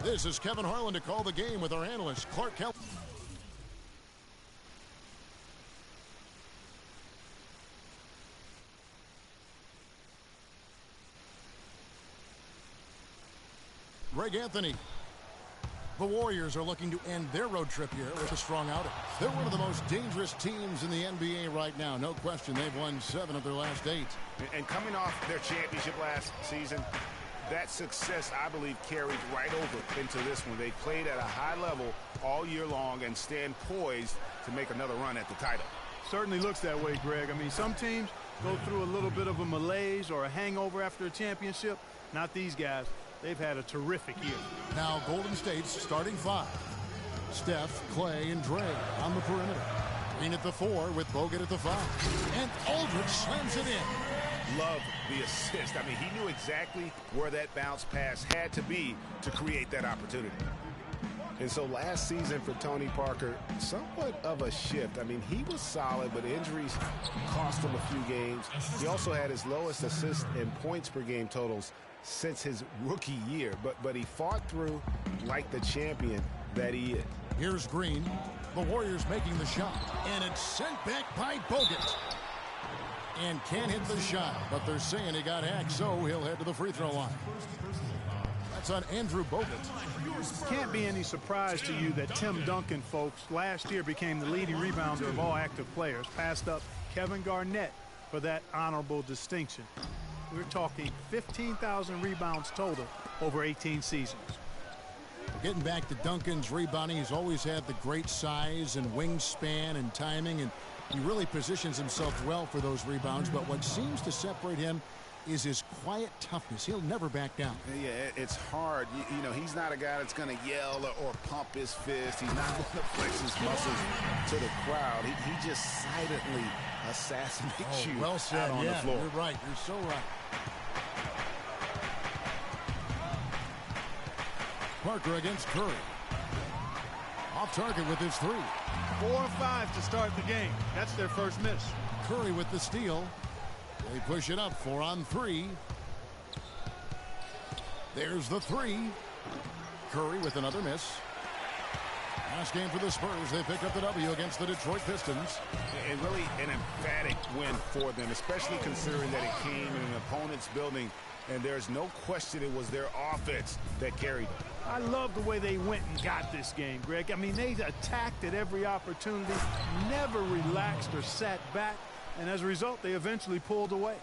This is Kevin Harlan to call the game with our analyst, Clark Kelly. Greg Anthony. The Warriors are looking to end their road trip here with a strong outing. They're one of the most dangerous teams in the NBA right now. No question, they've won 7 of their last 8. And coming off their championship last season, that success, I believe, carried right over into this one. They played at a high level all year long and stand poised to make another run at the title. Certainly looks that way, Greg. I mean, some teams go through a little bit of a malaise or a hangover after a championship. Not these guys. They've had a terrific year. Now Golden State's starting 5. Steph, Clay, and Dre on the perimeter. Green at the 4 with Bogut at the 5. And Aldridge slams it in. Love the assist. I mean, he knew exactly where that bounce pass had to be to create that opportunity. And so last season for Tony Parker, somewhat of a shift. I mean, he was solid, but injuries cost him a few games. He also had his lowest assists and points per game totals since his rookie year, but he fought through like the champion that he is. Here's Green. The Warriors making the shot, and it's sent back by Bogut. And can't hit the shot, but they're saying he got hacked, so he'll head to the free throw line. That's on Andrew Bogut. Can't be any surprise to you that Tim Duncan, folks, last year became the leading rebounder of all active players, passed up Kevin Garnett for that honorable distinction. We're talking 15,000 rebounds total over 18 seasons. Getting back to Duncan's rebounding, he's always had the great size and wingspan and timing, and he really positions himself well for those rebounds. But what seems to separate him is his quiet toughness. He'll never back down. Yeah, it's hard. You know, he's not a guy that's going to yell or pump his fist. He's not going to flex his muscles to the crowd. He just silently assassinates you well said. out on the floor. You're right. You're so right. Parker against Curry. Off target with his 3. 4 or 5 to start the game. That's their first miss. Curry with the steal. They push it up 4 on 3. There's the 3. Curry with another miss. Last game for the Spurs. They pick up the W against the Detroit Pistons. And really an emphatic win for them, especially considering that it came in an opponent's building. And there's no question it was their offense that carried them. I love the way they went and got this game, Greg. I mean, they attacked at every opportunity, never relaxed or sat back. And as a result, they eventually pulled away.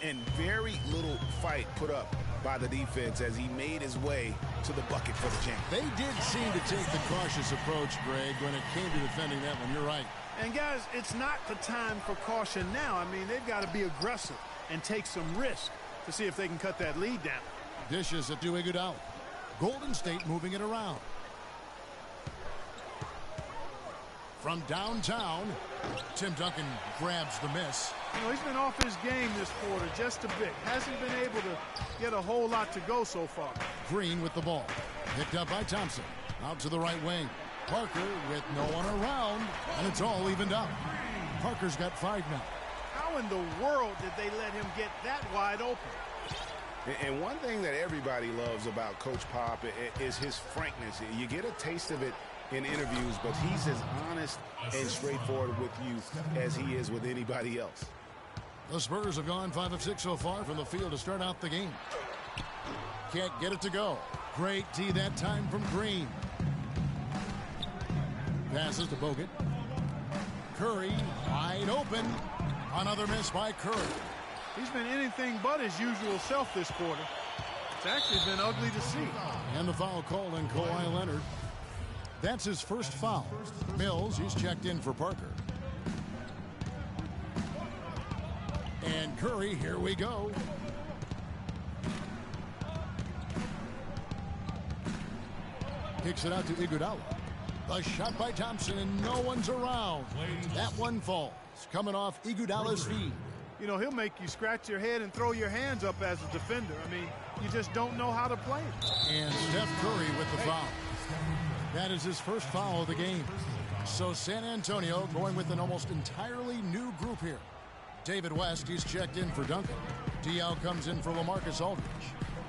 And very little fight put up by the defense as he made his way to the bucket for the champ. They did seem to take the cautious approach, Greg, when it came to defending that one. You're right. And, guys, it's not the time for caution now. I mean, they've got to be aggressive and take some risk to see if they can cut that lead down. Dishes it to Iguodala. Golden State moving it around. From downtown, Tim Duncan grabs the miss. You know, he's been off his game this quarter just a bit. Hasn't been able to get a whole lot to go so far. Green with the ball. Picked up by Thompson. Out to the right wing. Parker with no one around, and it's all evened up. Parker's got 5 now. How in the world did they let him get that wide open? And one thing that everybody loves about Coach Pop is his frankness. You get a taste of it in interviews, but he's as honest and straightforward with you as he is with anybody else. The Spurs have gone 5 of 6 so far from the field to start out the game. Can't get it to go. Great D that time from Green. Passes to Bogut. Curry wide open. Another miss by Curry. He's been anything but his usual self this quarter. It's actually been ugly to see. And the foul called on Kawhi Leonard. That's his first foul. Mills, he's checked in for Parker. And Curry, here we go. Kicks it out to Iguodala. The shot by Thompson, and no one's around. That one falls. Coming off Iguodala's feet. You know, he'll make you scratch your head and throw your hands up as a defender. I mean, you just don't know how to play it. And Steph Curry with the foul. That is his first foul of the game. So San Antonio going with an almost entirely new group here. David West, he's checked in for Duncan. Diaw comes in for LaMarcus Aldridge.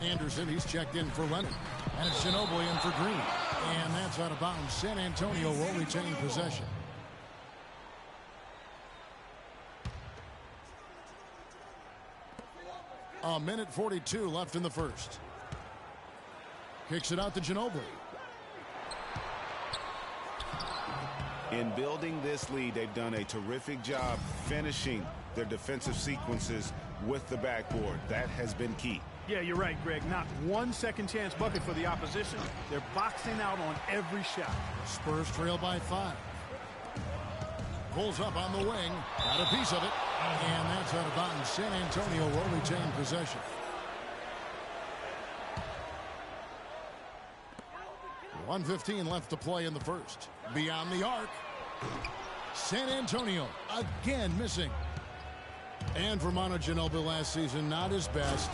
Anderson, he's checked in for Leonard. And it's Ginobili in for Green. And that's out of bounds. San Antonio will retain possession. A minute 42 left in the first. Kicks it out to Ginobili. In building this lead, they've done a terrific job finishing their defensive sequences with the backboard. That has been key. Yeah, you're right, Greg. Not one second chance bucket for the opposition. They're boxing out on every shot. Spurs trail by 5. Pulls up on the wing. Got a piece of it. And that's out of bounds. San Antonio will retain possession. .115 left to play in the first. Beyond the arc. San Antonio again missing. And for Manu Ginobili last season, not his best.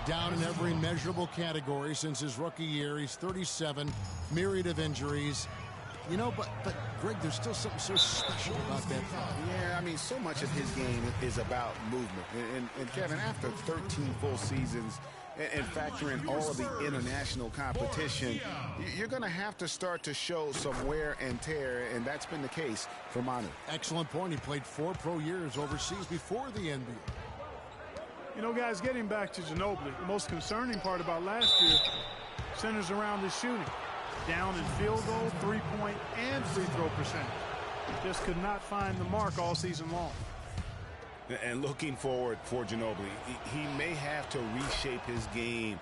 Down in every measurable category since his rookie year. He's 37, myriad of injuries. You know, but Greg, there's still something so special about that guy. Yeah, I mean, so much of his game is about movement. And Kevin, after 13 full seasons and factoring all of the international competition, you're going to have to start to show some wear and tear, and that's been the case for Manu. Excellent point. He played 4 pro years overseas before the NBA. You know, guys, getting back to Ginobili, the most concerning part about last year centers around his shooting. Down in field goal, three-point, and free throw percentage. Just could not find the mark all season long. And looking forward for Ginobili, he may have to reshape his game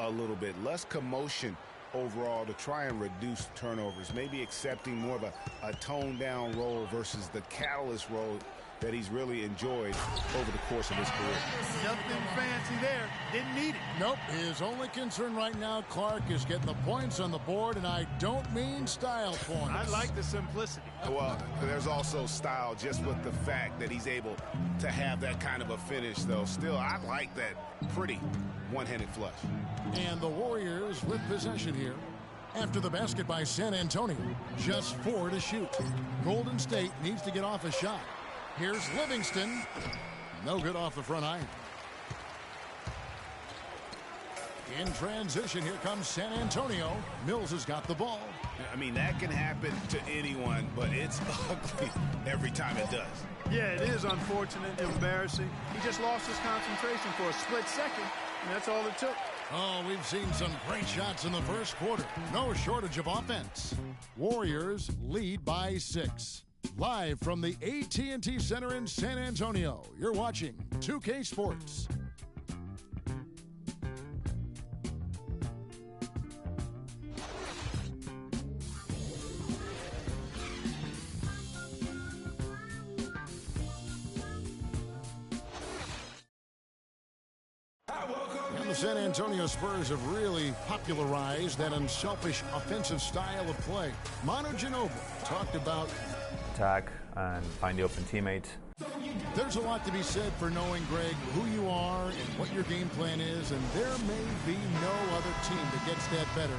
a little bit. Less commotion overall to try and reduce turnovers. Maybe accepting more of a toned-down role versus the catalyst role that he's really enjoyed over the course of his career. Nothing fancy there. Didn't need it. Nope. His only concern right now, Clark, is getting the points on the board, and I don't mean style points. I like the simplicity. Well, there's also style just with the fact that he's able to have that kind of a finish, though. Still, I like that pretty one-handed flush. And the Warriors with possession here. After the basket by San Antonio. Just 4 to shoot. Golden State needs to get off a shot. Here's Livingston. No good off the front iron. In transition, here comes San Antonio. Mills has got the ball. I mean, that can happen to anyone, but it's ugly every time it does. Yeah, it is unfortunate, embarrassing. He just lost his concentration for a split second, and that's all it took. Oh, we've seen some great shots in the first quarter. No shortage of offense. Warriors lead by 6. Live from the AT&T Center in San Antonio, you're watching 2K Sports. And the San Antonio Spurs have really popularized that unselfish offensive style of play. Manu Ginobili talked about attack and find the open teammate. There's a lot to be said for knowing, Greg, who you are and what your game plan is, and there may be no other team that gets that better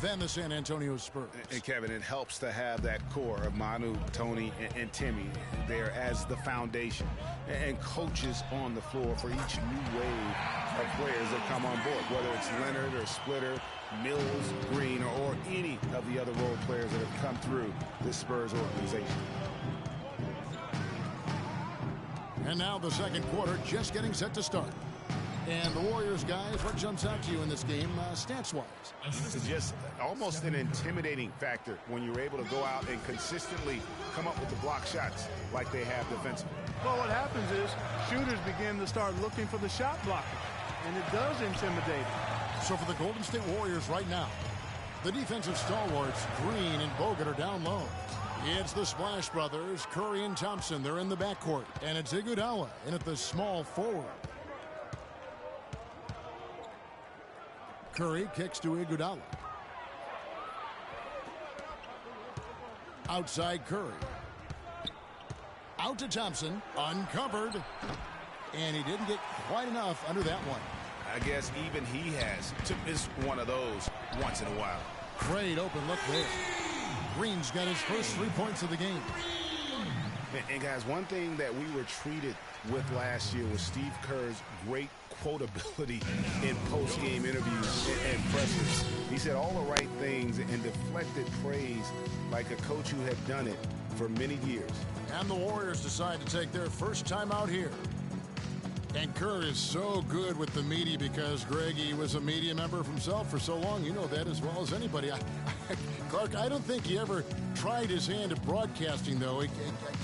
than the San Antonio Spurs. And Kevin, it helps to have that core of Manu, Tony, and Timmy there as the foundation, and coaches on the floor for each new wave of players that come on board, whether it's Leonard or Splitter, Mills, Green, or any of the other role players that have come through this Spurs organization. And now the second quarter just getting set to start. And the Warriors, guys, what jumps out to you in this game stats-wise? It's just almost an intimidating factor when you're able to go out and consistently come up with the block shots like they have defensively. Well, what happens is shooters begin to start looking for the shot blocker, and it does intimidate them. So for the Golden State Warriors right now, the defensive stalwarts, Green and Bogut, are down low. It's the Splash Brothers, Curry and Thompson. They're in the backcourt. And it's Iguodala in at the small forward. Curry kicks to Iguodala. Outside Curry. Out to Thompson. Uncovered. And he didn't get quite enough under that one. I guess even he has to miss one of those once in a while. Great open look there. Green's got his first 3 points of the game. And guys, one thing that we were treated with last year was Steve Kerr's great quotability in post-game interviews and pressers. He said all the right things and deflected praise like a coach who had done it for many years. And the Warriors decide to take their first time out here. And Kerr is so good with the media because, Greg, he was a media member himself for so long. You know that as well as anybody. Clark, I don't think he ever tried his hand at broadcasting, though. I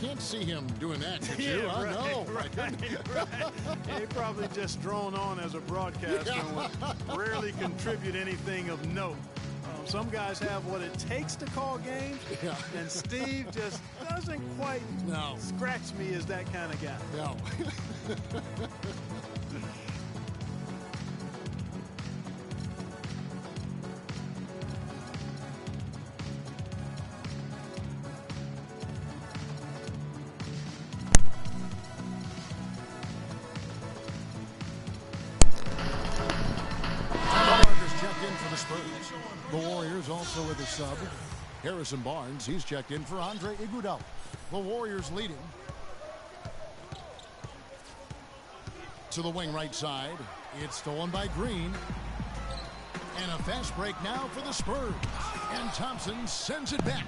can't see him doing that. Could you? Yeah, right, No. right. Yeah, he probably just thrown on as a broadcaster and would rarely contribute anything of note. Some guys have what it takes to call games, and Steve just doesn't quite scratch me as that kind of guy. No. The Warriors also with a sub. Harrison Barnes, he's checked in for Andre Iguodala. The Warriors leading. To the wing right side. It's stolen by Green. And a fast break now for the Spurs. And Thompson sends it back.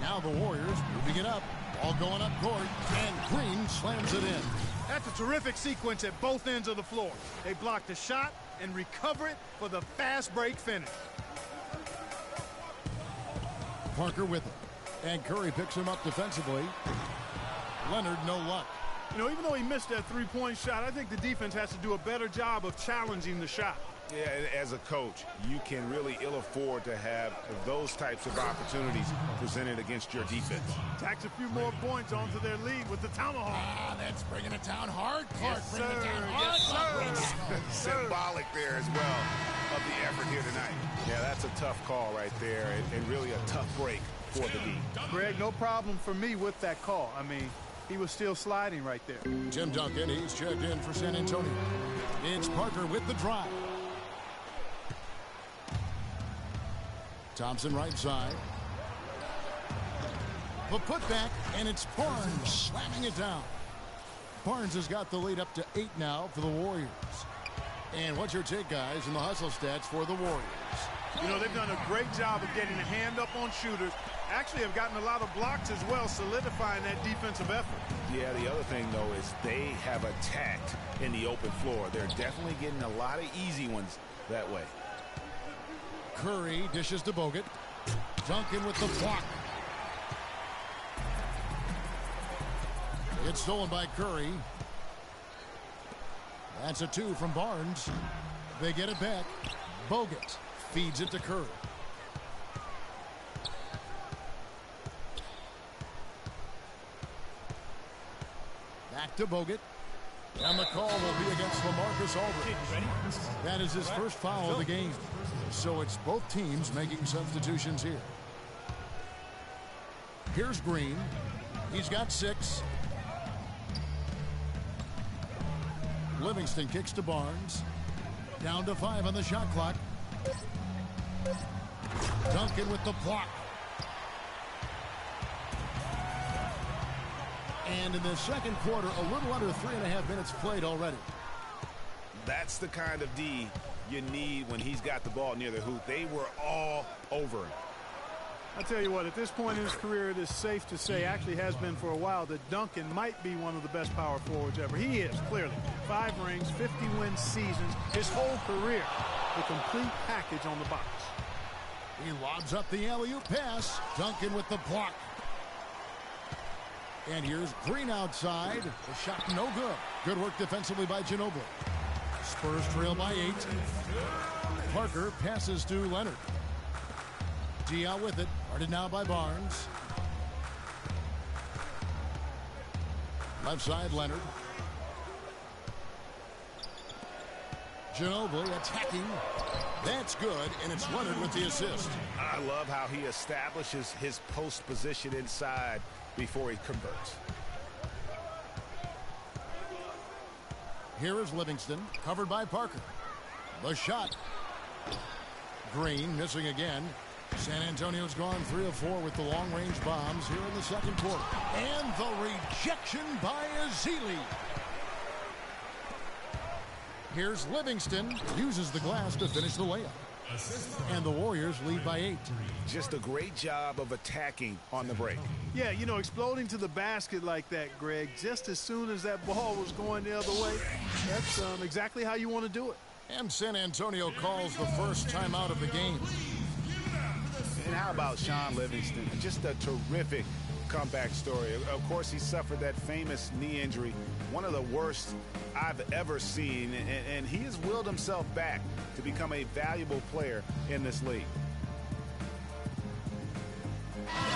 Now the Warriors moving it up. All going up court. And Green slams it in. That's a terrific sequence at both ends of the floor. They block the shot and recover it for the fast break finish. Parker with it. And Curry picks him up defensively. Leonard, no luck. You know, even though he missed that three-point shot, I think the defense has to do a better job of challenging the shot. Yeah, and as a coach, you can really ill afford to have those types of opportunities presented against your defense. Tacks a few more points onto their lead with the tomahawk. That's bringing it down hard. Clark, Yes, bringing it down sir. hard. Yes, sir. Symbolic there as well of the effort here tonight. Yeah, that's a tough call right there and really a tough break for the D. Greg, no problem for me with that call. I mean, he was still sliding right there. Tim Duncan, he's checked in for San Antonio. It's Parker with the drive. Thompson right side. The putback, and it's Barnes slamming it down. Barnes has got the lead up to 8 now for the Warriors. And what's your take, guys, in the hustle stats for the Warriors? You know, they've done a great job of getting a hand up on shooters. Actually have gotten a lot of blocks as well, solidifying that defensive effort. Yeah, the other thing, though, is they have attacked in the open floor. They're definitely getting a lot of easy ones that way. Curry dishes to Bogut. Duncan with the block. It's stolen by Curry. That's a 2 from Barnes. They get it back. Bogut feeds it to Curry. Back to Bogut. And the call will be against LaMarcus Aldridge. That is his first foul of the game. So it's both teams making substitutions here. Here's Green. He's got 6. Livingston kicks to Barnes. Down to 5 on the shot clock. Duncan with the block. And in the second quarter, a little under 3.5 minutes played already. That's the kind of D you need when he's got the ball near the hoop. They were all over him. I tell you what, at this point in his career, it is safe to say, actually has been for a while, that Duncan might be one of the best power forwards ever. He is, clearly. 5 rings, 50-win seasons, his whole career. The complete package on the box. He lobs up the alley-oop pass. Duncan with the block. And here's Green outside. The shot no good. Good work defensively by Ginobili. Spurs trail by 8. Parker passes to Leonard. Dia with it. Guarded now by Barnes. Left side, Leonard. Ginobili attacking. That's good, and it's Leonard with the assist. I love how he establishes his post position inside before he converts. Here is Livingston, covered by Parker. The shot. Green missing again. San Antonio's gone 3 of 4 with the long-range bombs here in the second quarter. And the rejection by Ezeli. Here's Livingston, uses the glass to finish the layup. And the Warriors lead by 8. Just a great job of attacking on the break. Yeah, you know, exploding to the basket like that, Greg, just as soon as that ball was going the other way, that's exactly how you want to do it. And San Antonio calls the first timeout of the game. And how about Sean Livingston? Just a terrific comeback story. Of course, he suffered that famous knee injury, one of the worst I've ever seen, and he has willed himself back to become a valuable player in this league.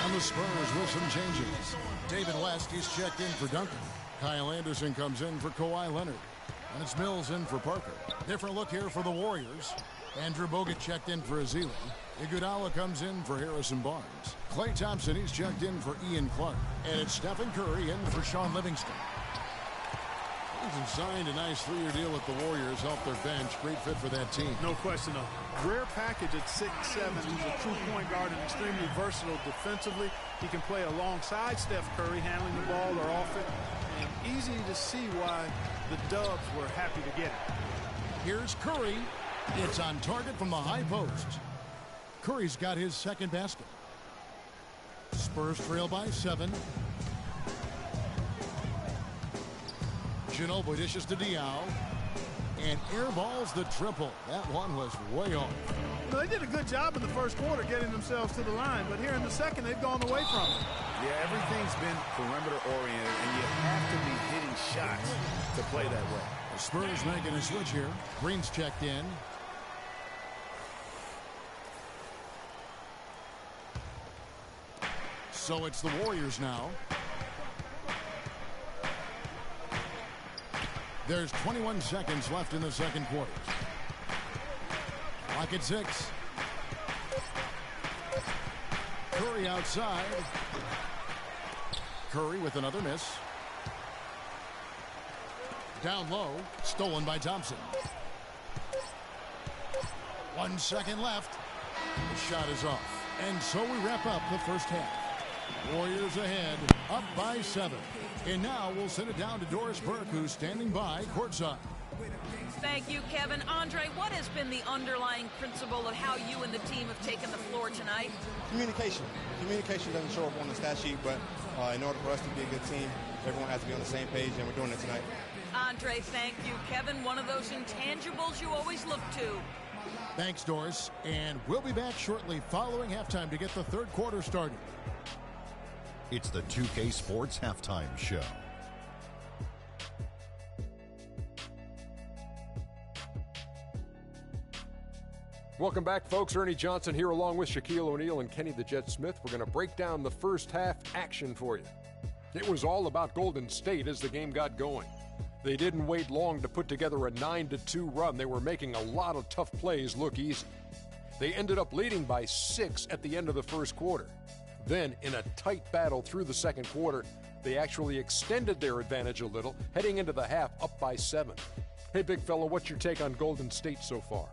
And the Spurs with some changes. David West is checked in for Duncan. Kyle Anderson comes in for Kawhi Leonard. And it's Mills in for Parker. Different look here for the Warriors. Andrew Bogut checked in for Azili. Iguodala comes in for Harrison Barnes. Klay Thompson, he's checked in for Ian Clark. And it's Stephen Curry in for Sean Livingston. He's signed a nice 3-year deal with the Warriors, helped their bench. Great fit for that team. No question of it. Rare package at 6'7". He's a true point guard and extremely versatile defensively. He can play alongside Steph Curry, handling the ball or off it. And easy to see why the Dubs were happy to get it. Here's Curry. It's on target from the high post. Curry's got his second basket. Spurs trail by 7. Ginobili dishes to Diaw. And airballs the triple. That one was way off. Well, they did a good job in the first quarter getting themselves to the line, but here in the second, they've gone away from it. Yeah, everything's been perimeter-oriented, and you have to be hitting shots to play that way. The Spurs making a switch here. Green's checked in. So it's the Warriors now. There's 21 seconds left in the second quarter. Clock at 6. Curry outside. Curry with another miss. Down low, stolen by Thompson. 1 second left. The shot is off. And so we wrap up the first half. Warriors ahead, up by 7. And now we'll send it down to Doris Burke, who's standing by courtside. Thank you, Kevin. Andre, what has been the underlying principle of how you and the team have taken the floor tonight? Communication. Communication doesn't show up on the stat sheet, but in order for us to be a good team, everyone has to be on the same page, and we're doing it tonight. Andre, thank you. Kevin, one of those intangibles you always look to. Thanks, Doris. And we'll be back shortly following halftime to get the third quarter started. It's the 2K Sports Halftime Show. Welcome back, folks. Ernie Johnson here along with Shaquille O'Neal and Kenny the Jet Smith. We're going to break down the first half action for you. It was all about Golden State as the game got going. They didn't wait long to put together a 9-2 run. They were making a lot of tough plays look easy. They ended up leading by 6 at the end of the first quarter. Then, in a tight battle through the second quarter, they actually extended their advantage a little, heading into the half up by 7. Hey, big fella, what's your take on Golden State so far?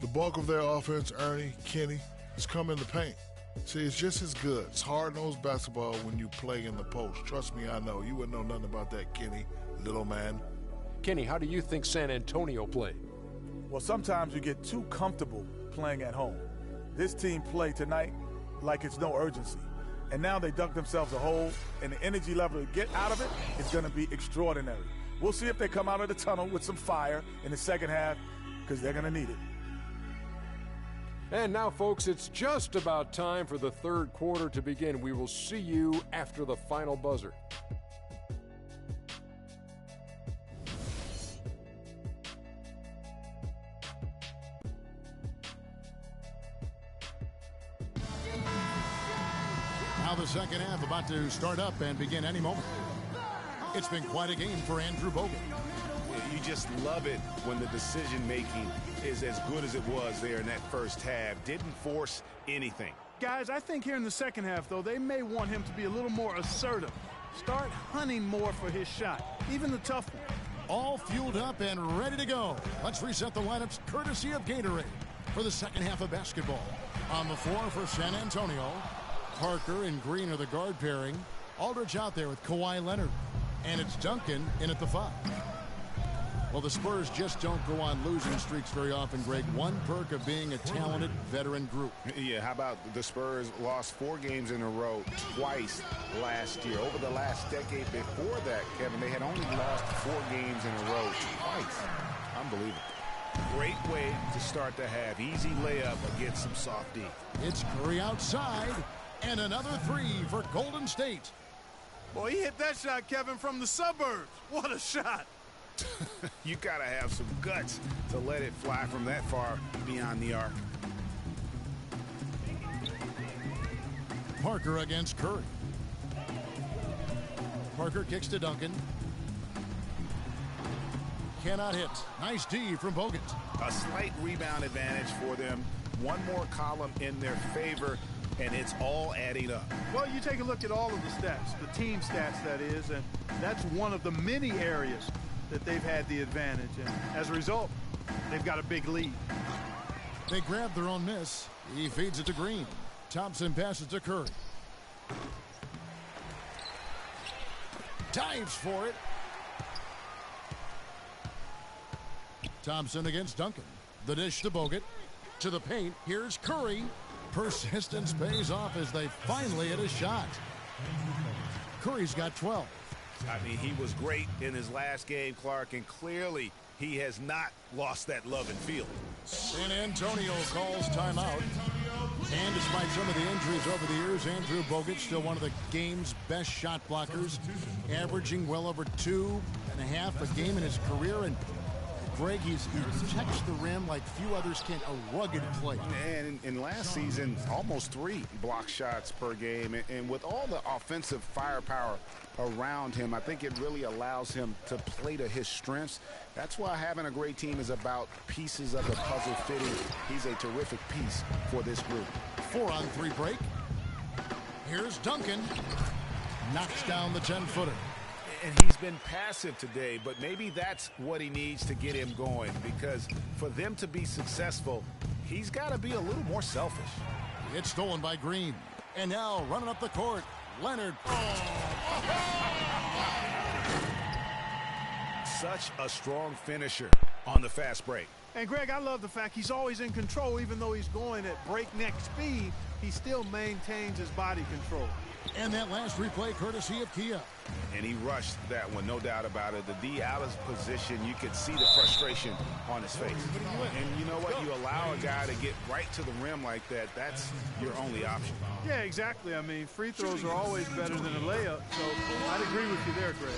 The bulk of their offense, Ernie, Kenny, has come in the paint. See, it's just as good. It's hard-nosed basketball when you play in the post. Trust me, I know. You wouldn't know nothing about that, Kenny, little man. Kenny, how do you think San Antonio played? Well, sometimes you get too comfortable playing at home. This team played tonight like it's no urgency. And now they dug themselves a hole, and the energy level to get out of it is going to be extraordinary. We'll see if they come out of the tunnel with some fire in the second half, because they're going to need it. And now, folks, it's just about time for the third quarter to begin. We will see you after the final buzzer. Now the second half about to start up and begin any moment. It's been quite a game for Andrew Bogut. You just love it when the decision-making is as good as it was there in that first half. Didn't force anything. Guys, I think here in the second half, though, they may want him to be a little more assertive. Start hunting more for his shot, even the tough one. All fueled up and ready to go. Let's reset the lineups courtesy of Gatorade for the second half of basketball. On the floor for San Antonio, Parker and Green are the guard pairing. Aldridge out there with Kawhi Leonard. And it's Duncan in at the 5. Well, the Spurs just don't go on losing streaks very often, Greg. One perk of being a talented veteran group. Yeah, how about the Spurs lost 4 games in a row twice last year. Over the last decade before that, Kevin, they had only lost 4 games in a row twice. Unbelievable. Great way to start the half. Easy layup against some soft D. It's Curry outside, and another 3 for Golden State. Boy, he hit that shot, Kevin, from the suburbs. What a shot. You got to have some guts to let it fly from that far beyond the arc. Parker against Curry. Parker kicks to Duncan. Cannot hit. Nice D from Bogut. A slight rebound advantage for them. One more column in their favor, and it's all adding up. Well, you take a look at all of the stats, the team stats, that is, and that's one of the many areas that they've had the advantage. And as a result, they've got a big lead. They grab their own miss. He feeds it to Green. Thompson passes to Curry. Dives for it. Thompson against Duncan. The dish to Bogut. To the paint. Here's Curry. Persistence pays off as they finally hit a shot. Curry's got 12. I mean, he was great in his last game, Clark, and clearly he has not lost that love and feel. San Antonio calls timeout. And despite some of the injuries over the years, Andrew Bogut still one of the game's best shot blockers, averaging well over 2.5 a game in his career. And Greg, he protects the rim like few others can. A rugged player. And in last season, almost 3 block shots per game. And with all the offensive firepower around him, I think it really allows him to play to his strengths. That's why having a great team is about pieces of the puzzle fitting. He's a terrific piece for this group. 4-on-3 break. Here's Duncan. Knocks down the 10-footer. And he's been passive today, but maybe that's what he needs to get him going, because for them to be successful, he's got to be a little more selfish. It's stolen by Green. And now running up the court, Leonard. Such a strong finisher on the fast break. And, Greg, I love the fact he's always in control. Even though he's going at breakneck speed, he still maintains his body control. And that last replay courtesy of Kia. And he rushed that one, no doubt about it. The D out of position, you could see the frustration on his face. And you know what? You allow a guy to get right to the rim like that, that's your only option. Yeah, exactly. I mean, free throws are always better than a layup, so I'd agree with you there, Greg.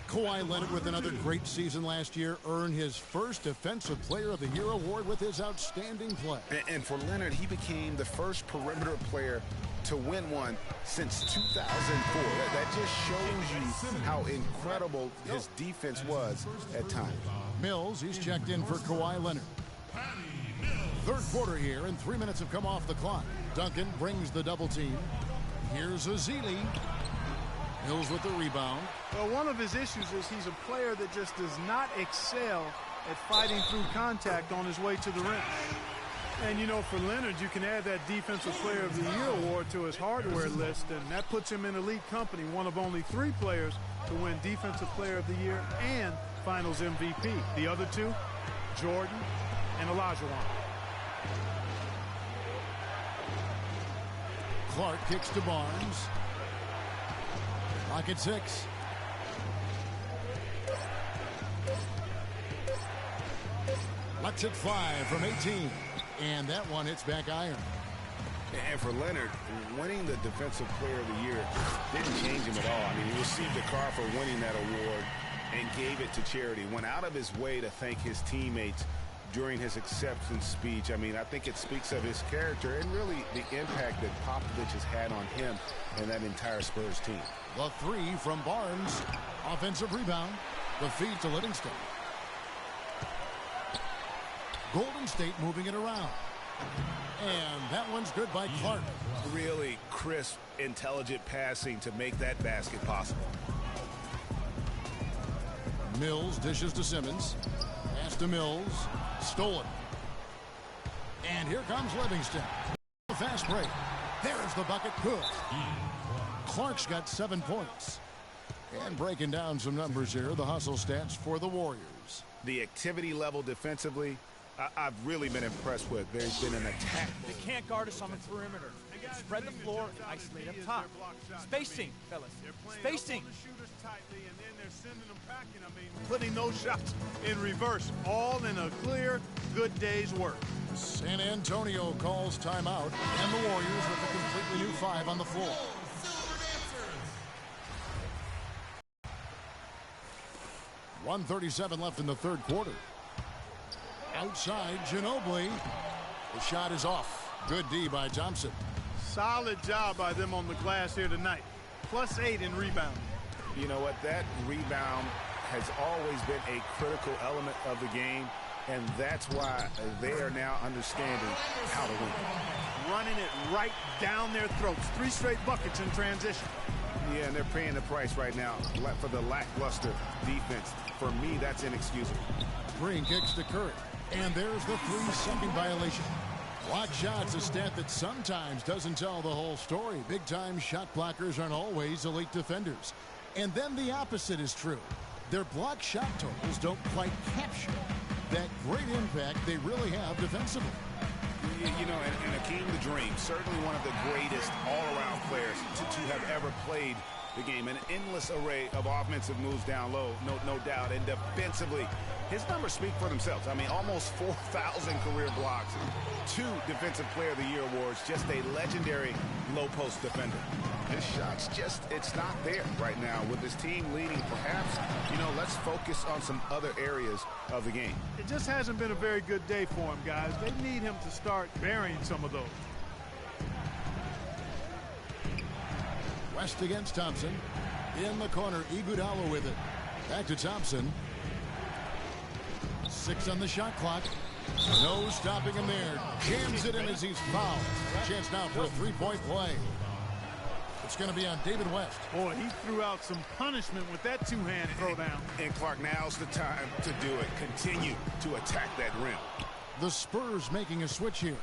Kawhi Leonard, with another great season last year, earned his first Defensive Player of the Year award with his outstanding play. And for Leonard, he became the first perimeter player to win one since 2004. That just shows you how incredible his defense was at times. Mills, he's checked in for Kawhi Leonard. Third quarter here, and 3 minutes have come off the clock. Duncan brings the double team. Here's Azili. Mills with the rebound. Well, one of his issues is he's a player that just does not excel at fighting through contact on his way to the rim. And, you know, for Leonard, you can add that Defensive Player of the Year award to his hardware list, and that puts him in elite company, one of only 3 players to win Defensive Player of the Year and Finals MVP. The other 2, Jordan and Olajuwon. Clark kicks to Barnes. Clock at 6. Lets it fly from 18. And that one hits back iron. And for Leonard, winning the Defensive Player of the Year didn't change him at all. I mean, he received a car for winning that award and gave it to charity. Went out of his way to thank his teammates during his acceptance speech. I mean, I think it speaks of his character and really the impact that Popovich has had on him and that entire Spurs team. The 3 from Barnes. Offensive rebound. The feed to Livingston. Golden State moving it around. And that one's good by Clark. Really crisp, intelligent passing to make that basket possible. Mills dishes to Simmons. Pass to Mills. Stolen. And here comes Livingston. Fast break. There's the bucket. Good. Clark's got 7 points. And breaking down some numbers here, the hustle stats for the Warriors. The activity level defensively, I've really been impressed with. There's been an attack. They can't guard us on the perimeter. Spread the floor and isolate up top. Spacing, fellas. Spacing. Putting those shots in reverse, all in a clear, good day's work. San Antonio calls timeout, and the Warriors with a completely new 5 on the floor. .137 left in the third quarter. Outside, Ginobili. The shot is off. Good D by Thompson. Solid job by them on the glass here tonight. +8 in rebounding. You know what? That rebound has always been a critical element of the game, and that's why they are now understanding how to win. Running it right down their throats. 3 straight buckets in transition. Yeah, and they're paying the price right now for the lackluster defense. For me, that's inexcusable. Green kicks to Curry, and there's the 3-second violation. Block shots, a stat that sometimes doesn't tell the whole story. Big-time shot blockers aren't always elite defenders. And then the opposite is true. Their block shot totals don't quite capture that great impact they really have defensively. You know, and Akeem the Dream, certainly one of the greatest all-around players to have ever played the game. An endless array of offensive moves down low, no doubt. And defensively, his numbers speak for themselves. I mean, almost 4,000 career blocks, 2 Defensive Player of the Year awards, just a legendary low-post defender. His shot's just, it's not there right now. With his team leading, perhaps, you know, let's focus on some other areas of the game. It just hasn't been a very good day for him, guys. They need him to start burying some of those. West against Thompson. In the corner, Iguodala with it. Back to Thompson. 6 on the shot clock. No stopping him there. Jams it in as he's fouled. Chance now for a 3-point play. It's going to be on David West. Boy, he threw out some punishment with that 2-hand throwdown. And Clark, now's the time to do it. Continue to attack that rim. The Spurs making a switch here.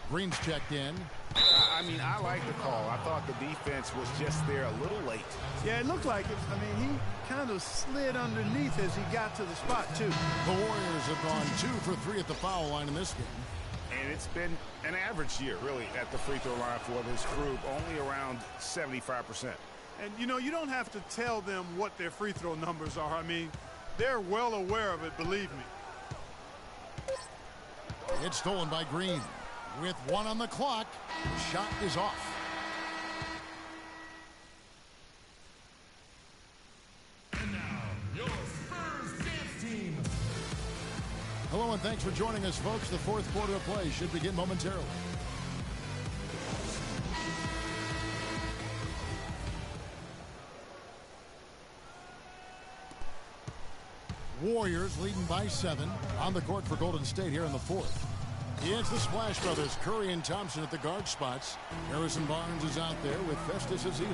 Green's checked in. I mean, I like the call. I thought the defense was just there a little late. Yeah, it looked like it. I mean, he kind of slid underneath as he got to the spot, too. The Warriors have gone 2 for 3 at the foul line in this game. And it's been an average year, really, at the free throw line for this group, only around 75%. And, you know, you don't have to tell them what their free throw numbers are. I mean, they're well aware of it, believe me. It's stolen by Green. With 1 on the clock, the shot is off. And now, your Spurs dance team. Hello and thanks for joining us, folks. The fourth quarter of play should begin momentarily. Warriors leading by 7 on the court for Golden State here in the fourth. It's the Splash Brothers, Curry and Thompson at the guard spots. Harrison Barnes is out there with Festus Ezeli,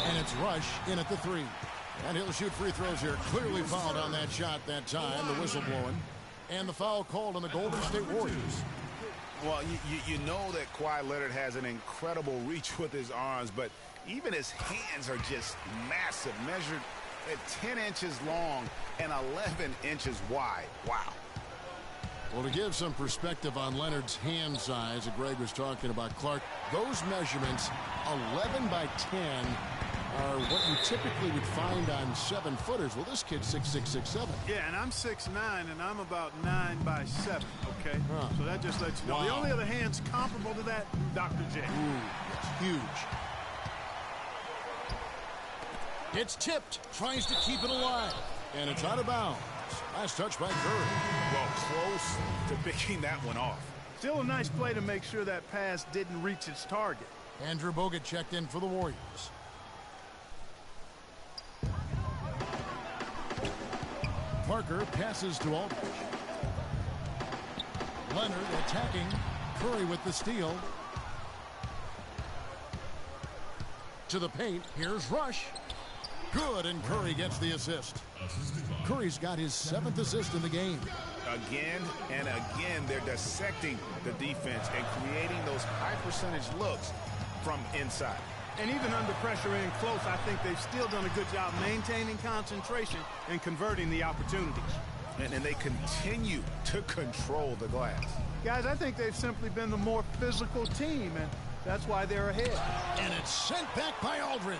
and it's Rush in at the 3. And he'll shoot free throws here. Clearly fouled on that shot that time, the whistle blowing. And the foul called on the Golden State Warriors. Well, you know that Kawhi Leonard has an incredible reach with his arms, but even his hands are just massive, measured at 10 inches long and 11 inches wide. Wow. Well, to give some perspective on Leonard's hand size that Greg was talking about, Clark, those measurements, 11 by 10, are what you typically would find on 7-footers. Well, this kid's 6'6", 6'7". Yeah, and I'm 6'9", and I'm about 9 by 7, okay? Huh. So that just lets you know. Wow. The only other hands comparable to that, Dr. J. Ooh, that's huge. It's tipped, tries to keep it alive, and it's out of bounds. Last touch by Curry. Well, close to picking that one off. Still a nice play to make sure that pass didn't reach its target. Andrew Bogut checked in for the Warriors. Parker passes to Aldridge. Leonard attacking. Curry with the steal. To the paint. Here's Rush. Good, and Curry gets the assist. Curry's got his 7th assist in the game. Again and again, they're dissecting the defense and creating those high percentage looks from inside. And even under pressure and close, I think they've still done a good job maintaining concentration and converting the opportunities. And they continue to control the glass. Guys, I think they've simply been the more physical team, and that's why they're ahead. And it's sent back by Aldridge.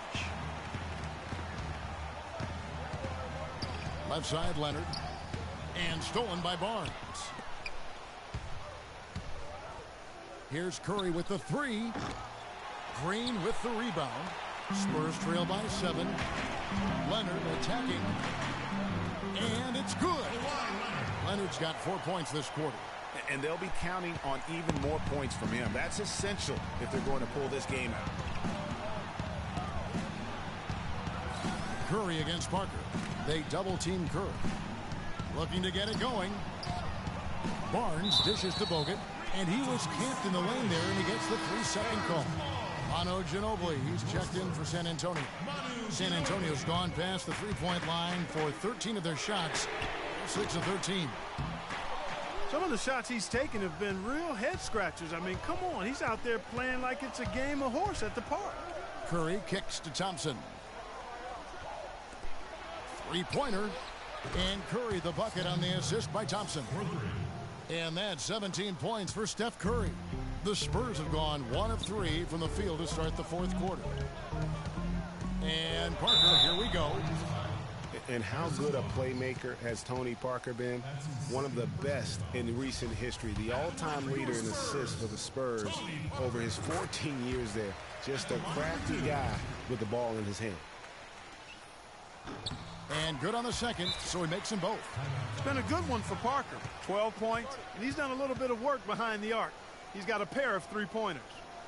Left side, Leonard. And stolen by Barnes. Here's Curry with the three. Green with the rebound. Spurs trail by 7. Leonard attacking. And it's good. Leonard's got 4 points this quarter. And they'll be counting on even more points from him. That's essential if they're going to pull this game out. Curry against Parker. They double-team Curry. Looking to get it going. Barnes dishes to Bogut. And he was camped in the lane there, and he gets the 3-second call. Manu Ginobili, he's checked in for San Antonio. San Antonio's gone past the three-point line for 13 of their shots. 6 of 13. Some of the shots he's taken have been real head-scratchers. I mean, come on. He's out there playing like it's a game of horse at the park. Curry kicks to Thompson. Three-pointer. And Curry the bucket on the assist by Thompson. And that's 17 points for Steph Curry. The Spurs have gone 1 of 3 from the field to start the fourth quarter. And Parker, here we go. And how good a playmaker has Tony Parker been? One of the best in recent history. The all-time leader in assists for the Spurs over his 14 years there. Just a crafty guy with the ball in his hand. And good on the second, so he makes them both. It's been a good one for Parker. 12 points, and he's done a little bit of work behind the arc. He's got a pair of three-pointers.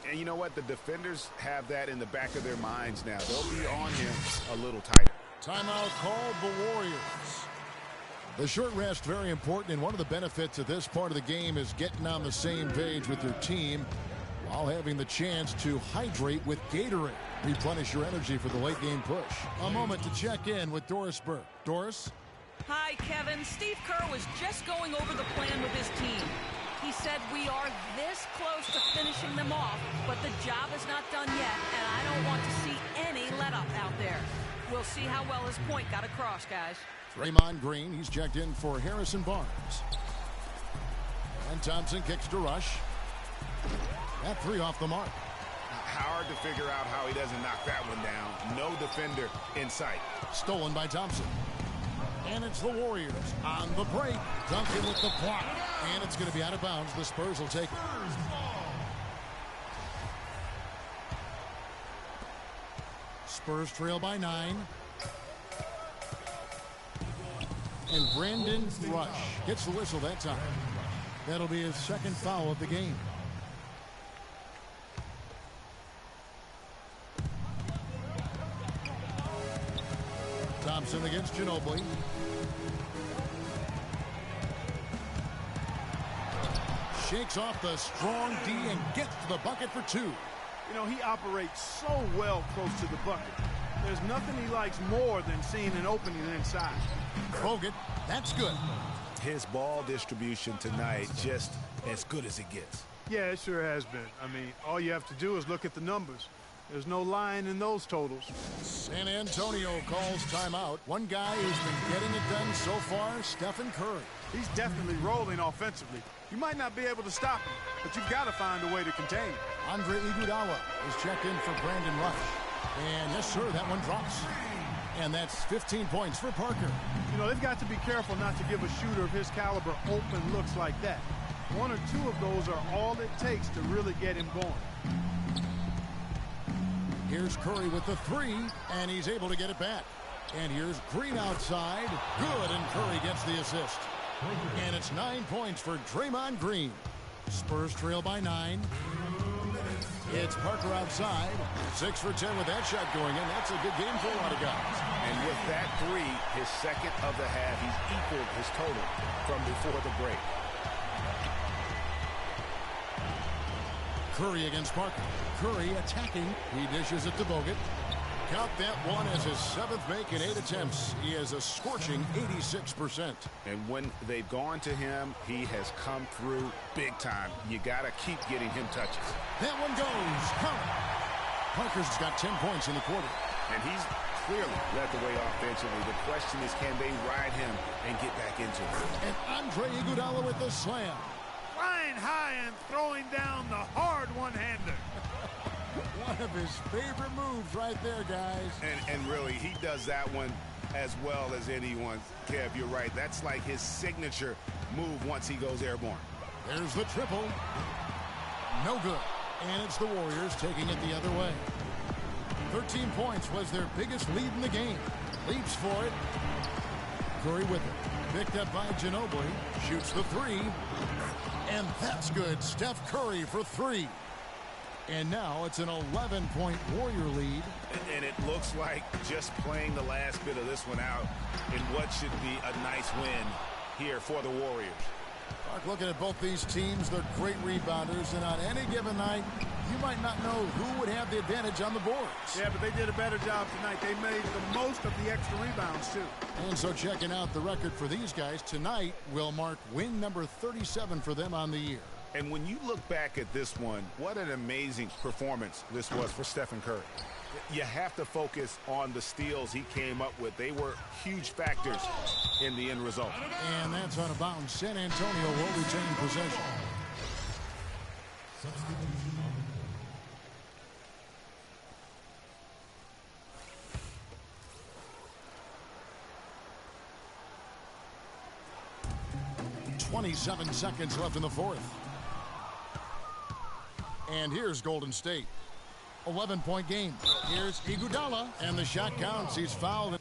And you know what? The defenders have that in the back of their minds now. They'll be on him a little tighter. Timeout called the Warriors. The short rest, very important, and one of the benefits of this part of the game is getting on the same page with your team while having the chance to hydrate with Gatorade. Replenish your energy for the late game push. A moment to check in with Doris Burke. Doris? Hi, Kevin. Steve Kerr was just going over the plan with his team. He said we are this close to finishing them off, but the job is not done yet, and I don't want to see any let-up out there. We'll see how well his point got across, guys. Draymond Green, he's checked in for Harrison Barnes. And Thompson kicks to Rush. That three off the mark. Hard to figure out how he doesn't knock that one down. No defender in sight. Stolen by Thompson. And it's the Warriors on the break. Duncan with the block. And it's going to be out of bounds. The Spurs will take it. Spurs trail by 9. And Brandon Rush gets the whistle that time. That'll be his second foul of the game. Thompson against Ginobili. Shakes off the strong D and gets to the bucket for 2. You know, he operates so well close to the bucket. There's nothing he likes more than seeing an opening inside. Bogut, that's good. His ball distribution tonight just as good as it gets. Yeah, it sure has been. I mean, all you have to do is look at the numbers. There's no line in those totals. San Antonio calls timeout. One guy who's been getting it done so far, Stephen Curry. He's definitely rolling offensively. You might not be able to stop him, but you've got to find a way to contain him. Andre Iguodala is checked in for Brandon Rush. And yes, sir, that one drops. And that's 15 points for Parker. You know, they've got to be careful not to give a shooter of his caliber open looks like that. 1 or 2 of those are all it takes to really get him going. Here's Curry with the 3, and he's able to get it back. And here's Green outside. Good, and Curry gets the assist. And it's 9 points for Draymond Green. Spurs trail by 9. It's Parker outside. 6 for 10 with that shot going in. That's a good game for a lot of guys. And with that 3, his second of the half, he's equaled his total from before the break. Curry against Parker. Curry attacking. He dishes it to Bogut. Count that one as his 7th make in 8 attempts. He has a scorching 86%. And when they've gone to him, he has come through big time. You got to keep getting him touches. That one goes. Count. Parker's got 10 points in the quarter. And he's clearly led the way offensively. The question is, can they ride him and get back into it? And Andre Iguodala with the slam. Flying high and throwing down the hard one-hander. One of his favorite moves right there, guys. And really, he does that one as well as anyone. Kev, you're right. That's like his signature move once he goes airborne. There's the triple. No good. And it's the Warriors taking it the other way. 13 points was their biggest lead in the game. Leaps for it. Curry with it. Picked up by Ginobili. Shoots the three. And that's good. Steph Curry for three. And now it's an 11-point Warrior lead. And it looks like just playing the last bit of this one out in what should be a nice win here for the Warriors. Mark, looking at both these teams, they're great rebounders, and on any given night, you might not know who would have the advantage on the boards. Yeah, but they did a better job tonight. They made the most of the extra rebounds, too. And so checking out the record for these guys, tonight will mark win number 37 for them on the year. And when you look back at this one, what an amazing performance this was for Stephen Curry. You have to focus on the steals he came up with. They were huge factors in the end result. And that's out of bounds. San Antonio will retain possession. .27 seconds left in the fourth. And here's Golden State. 11-point game. Here's Iguodala, and the shot counts. He's fouled.